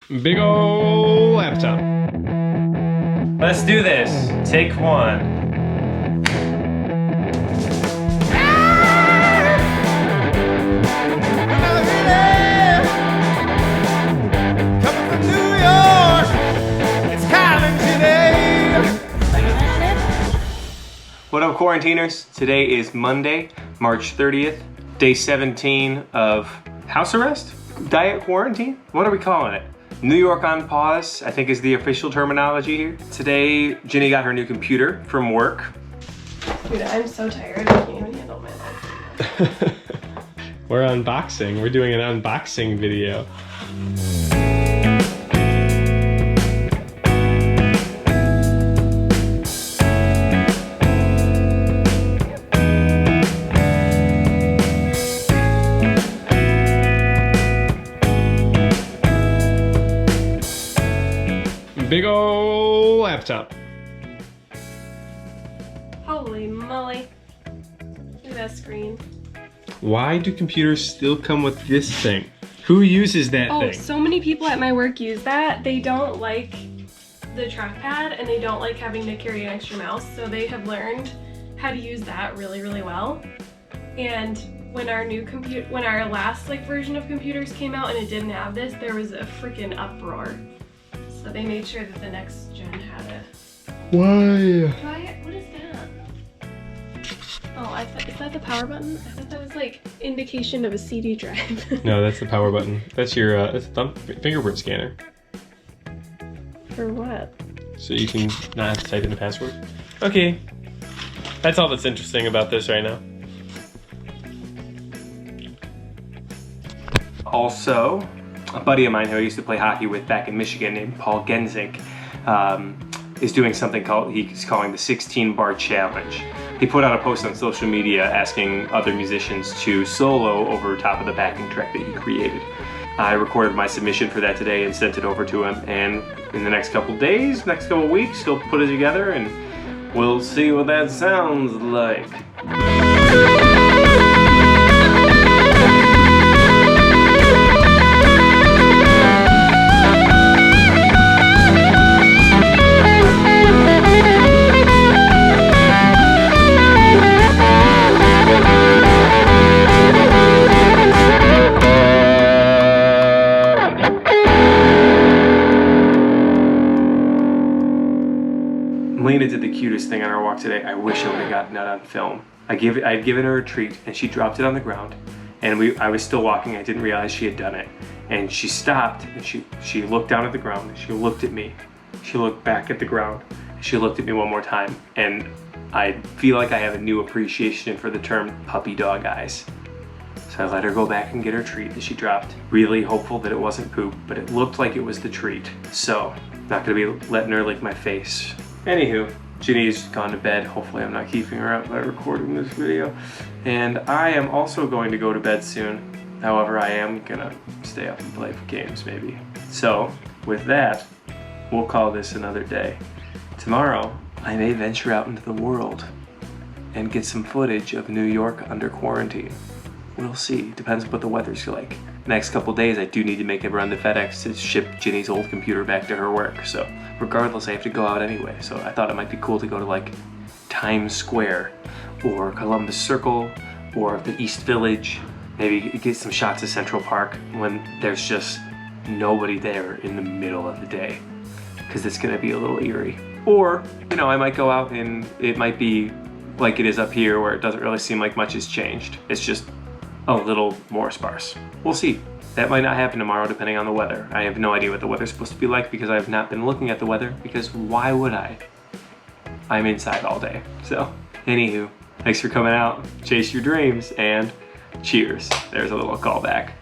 Big ol' laptop. Let's do this. Take one. What up, quarantiners? Today is Monday, March 30th, day 17 of house arrest? Diet quarantine? What are we calling it? New York on pause, I think is the official terminology here. Today, Ginny got her new computer from work. Dude, I'm so tired, I can't even handle my life. We're unboxing. We're doing an unboxing video. Big ol' laptop. Holy moly. Look at that screen. Why do computers still come with this thing? Who uses that thing? Oh, so many people at my work use that. They don't like the trackpad and they don't like having to carry an extra mouse, so they have learned how to use that really, really well. And when our last version of computers came out and it didn't have this, there was a freaking uproar. So they made sure that the next gen had it. Why? What is that? Oh, is that the power button? I thought that was like indication of a CD drive. No, that's the power button. That's your fingerprint scanner. For what? So you can not have to type in the password. Okay. That's all that's interesting about this right now. Also, a buddy of mine who I used to play hockey with back in Michigan named Paul Genzink is doing something he's calling the 16 bar challenge. He put out a post on social media asking other musicians to solo over top of the backing track that he created. I recorded my submission for that today and sent it over to him, and in the next couple days, next couple weeks, he'll put it together and we'll see what that sounds like. Lena did the cutest thing on our walk today. I wish I would have gotten that on film. I'd given her a treat and she dropped it on the ground, and I was still walking. I didn't realize she had done it, and she stopped and she looked down at the ground and she looked at me. She looked back at the ground and she looked at me one more time, and I feel like I have a new appreciation for the term puppy dog eyes. So I let her go back and get her treat that she dropped. Really hopeful that it wasn't poop, but it looked like it was the treat. So not gonna be letting her lick my face. Anywho, Ginny's gone to bed. Hopefully I'm not keeping her up by recording this video. And I am also going to go to bed soon. However, I am gonna stay up and play games maybe. So with that, we'll call this another day. Tomorrow, I may venture out into the world and get some footage of New York under quarantine. We'll see, depends what the weather's like. Next couple days, I do need to make a run to FedEx to ship Ginny's old computer back to her work. So regardless, I have to go out anyway. So I thought it might be cool to go to like Times Square or Columbus Circle or the East Village. Maybe get some shots of Central Park when there's just nobody there in the middle of the day, because it's gonna be a little eerie. Or, you know, I might go out and it might be like it is up here where it doesn't really seem like much has changed. It's just a little more sparse. We'll see. That might not happen tomorrow depending on the weather. I have no idea what the weather's supposed to be like because I have not been looking at the weather, because why would I? I'm inside all day. So, anywho, thanks for coming out, chase your dreams, and cheers. There's a little callback.